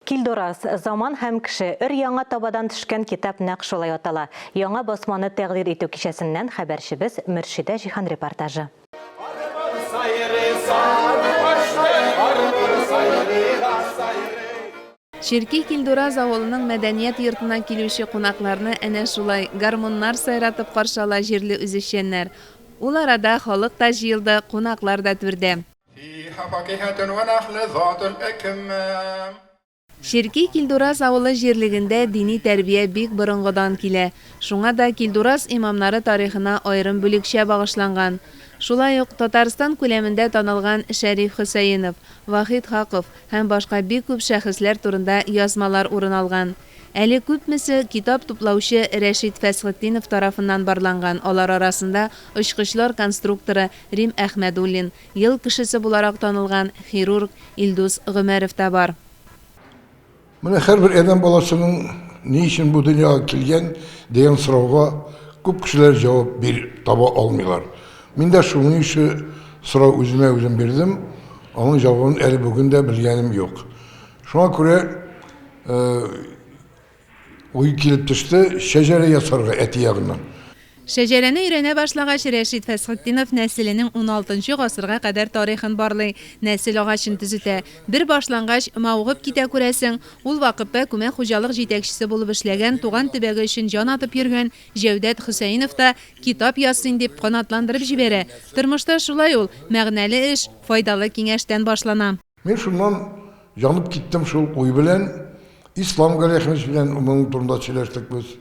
Килдорас, заман һәм кеше өр яңа табадан төшкән китап нәкъ шулай атала. Яңа басманы тәкъдир итү кичәсеннән хәбәрчебез Мөршидә Җиһан репортажы. Ширки Килдорас авылының мәдәният йортына килүче кунакларны әнә шулай гармуннар сайратып каршыла җирле үзешчәннәр. Ул арада халык та җыелды, кунаклар да түрдә. Ширки Килдорас авылы җирлегендә дини тәрбия бик борынгыдан килә. Шуңа да Килдорас имамнары тарихына аерым бүлекчә багышланган. Шулай ук Татарстан күләмендә танылган Шәриф Хөсәенов, Вахид Хаков һәм башка бик күп шәхесләр турында язмалар урын алган. Әле күпмесе китап туплаучы Рәшид Фәсхетдинов тарафыннан барланган. Алар арасында очкычлар конструкторы Рим Әхмәдуллин, ел кешесе буларак танылган хирург Илдус Гомәров та бар. Менә һәрбер адам баласының ни өчен бу дөньяга килгән дигән сорауга күп кешеләр җавап таба алмыйлар. Мин дә шуның өчен сорау үземә үзем бирдем. Аның җавабын әле бүген дә белгәнем юк. Шуңа күрә уй килеп төште, шәҗәрә ясарга әти ягыннан. Шәҗәрәне өйрәнә башлагач Рәшид Фәсхетдинов нәселенең 16 гасырга кадәр тарихын барлый, нәсел агачын төзетә. Бер башлангач мавыгып китә күрәсең, ул вакытта күмәк хуҗалык җитәкчесе булып эшләгән, туган төбәге өчен җан атып йөргән Җәүдәт Хөсәенов та китап ясыйм дип канатландырып җибәрә. Тормышта шулай ул, мәгънәле эш файдалы киңәштән башлана. Мин шуннан янып киттем шул уй белән, ислам галәхмәс белән моның турында сөйләштек без.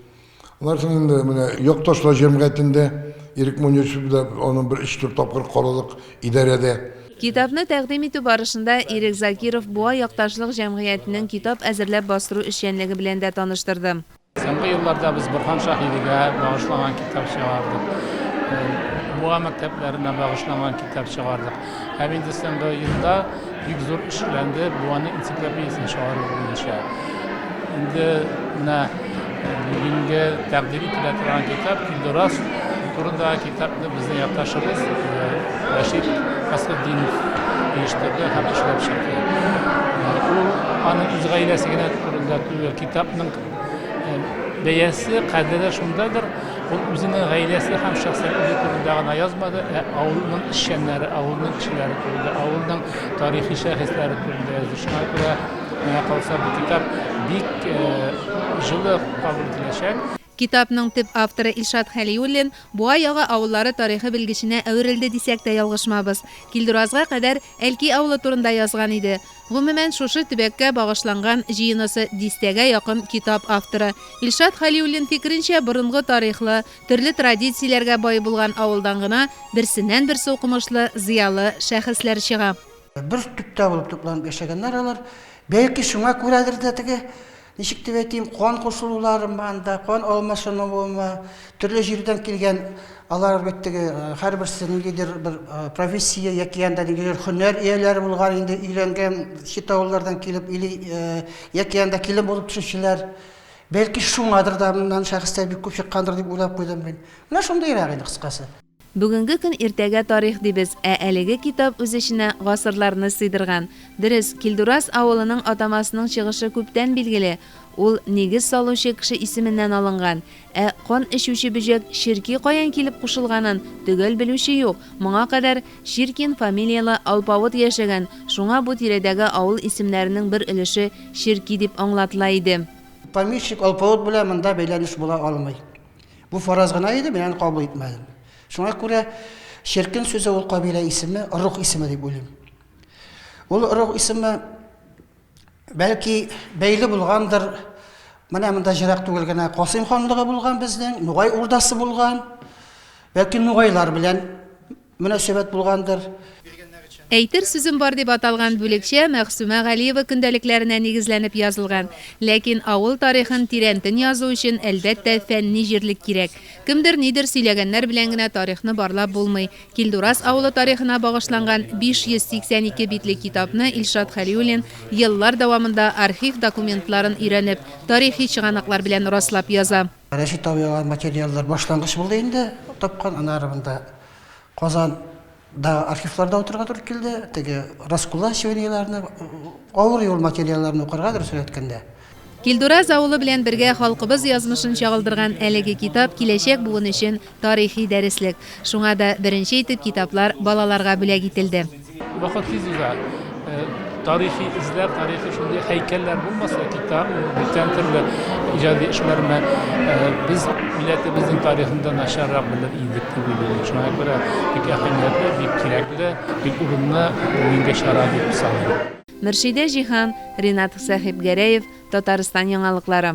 Алар инде менә якташлар җәмгыятендә Ирек Мөнирчевдә аның бер 3-4 тапкыр каралык идарәдә. Китапны тәкъдим итү барышында Ирек Закиров Буа якташлык җәмгыятенең китап әзерләп бастыру эшчәнлеге белән дә таныштырды. Соңгы елларда без Борһан Шаһидигә багышланган китап чыгардык. Буа мәктәпләренә багышланган китап чыгардык. Һәм инде соңгы елда бик зур эшләнде Буаның энциклопедиясын чыгару буенча. Инде менә бүгенге тәкъдим ителә торган китап Килдорас турындагы китапны безнең якташыбыз Рәшид Фәсхетдинов оештырды һәм эшләп чыкты. Ул аның үз гаиләсе генә турында түгел, китапның бәясе, кадере шундадыр. Ул үзенең гаиләсе һәм шәхсияте турында гына язмады, авылның эшчәннәре, авылның кешеләре турында, авылның тарихи шәхесләре турында язды. Шуңа күрә калса бу китап бик җылы кабул ителәчәк. Китапның төп авторы Илшат Хәлиуллин Буа ягы авыллары тарихы белгеченә әверелде дисәк тә ялгышмабыз. Килдоразга кадәр Әлки авылы турында язган иде. Гомумән шушы төбәккә багышланган җыенысы дистәгә якын китап авторы. Илшат Хәлиуллин фикеренчә, борынгы тарихлы, төрле традицияләргә бай булган авылдан гына берсеннән берсе укымышлы, зыялы шәхесләр чыга. Бер төптә булып тупланып яшәгәннәр алар. Бәлки шуңа күрәдер дә теге ничек дип әйтим, кан кушылулары манда, кан алмашынуы, төрле җирдән килгән алар беттеге һәрберсенең нидер бер профессия яки янда нидер һөнәр ияләре булган, инде өйләнгән читаулардан килеп яки янда килеп булып төшүчеләр. Бәлки шуңадыр да моннан шәхестәр бик күп чыккандыр дип уйлап куйдым мин. Менә шундыйрак инде кыскасы. Бүгенге көн иртәгә тарих дибез, әлеге китап үз эченә гасырларны сыйдырган. Дөрес, Килдорас авылының атамасының чыгышы күптән билгеле. Ул нигез салучы кеше исеменнән алынган. Кан эчүче бөҗәк Ширки каян килеп кушылганын төгәл белүче юк. Моңа кадәр Ширкин фамилиялы алпавыт яшәгән. Шуңа бу тирәдәге авыл исемнәренең бер өлеше Ширки дип аңлатыла иде. Помещик алпавыт белән монда бәйләнеш була алмый. Бу фараз гына иде, мин аны кабул итмәдем. Шуңа күрә Ширкин сүзе ул кабила исеме, рух исеме дип уйлыйм. Ул рух исеме бәлки бәйле булгандыр. Менә монда җирәк түгел генә Касыйм ханлыгы булган безнең, Нугай урдасы булган. Бәлки Нугайлар белән мөнәсәбәт булгандыр. Әйтер сүзем бар дип аталган бүлекчә Мәхсүмә Галиева көндәлекләренә нигезләнеп язылган. Ләкин авыл тарихын тирәнтен язу өчен әлбәттә фәнни җирлек кирәк. Кемдер нидер сөйләгәннәр белән генә тарихны барлап булмый. Килдорас авылы тарихына багышланган 582 битлек китапны Илшат Хәлиуллин еллар дәвамында архив документларын өйрәнеп, тарихи чыганаклар белән раслап яза. Рәшит абыйга материаллар башлангыч булды инде, тапкан анарында Казан да архивларда отырға тур келді, теге раскулачиванияларны, авыр юл материалларын укырга тур сөйләткәндә. Килдурас авылы белән бергә халкыбыз язмышын чагылдырган әлеге китап киләчәк буын өчен тарихи дәреслек. Шуңа да беренче итеп китаплар балаларга бүләк ителде. Вакыт тиз уза. Тарихи izler, tarixi şunday heykeller bulmasa kitap, bütün türlü icadi işlerime biz milletimizin tarihinden aşağırak bilir iyilik gibi. Şuna göre bir ehemmiyetli, bir kirekli, bir urunlu bugünkü şarabı sanırım. Мөршидә Җиһан, Ринат Сахибгәрәев, Татарстан яңалыклары.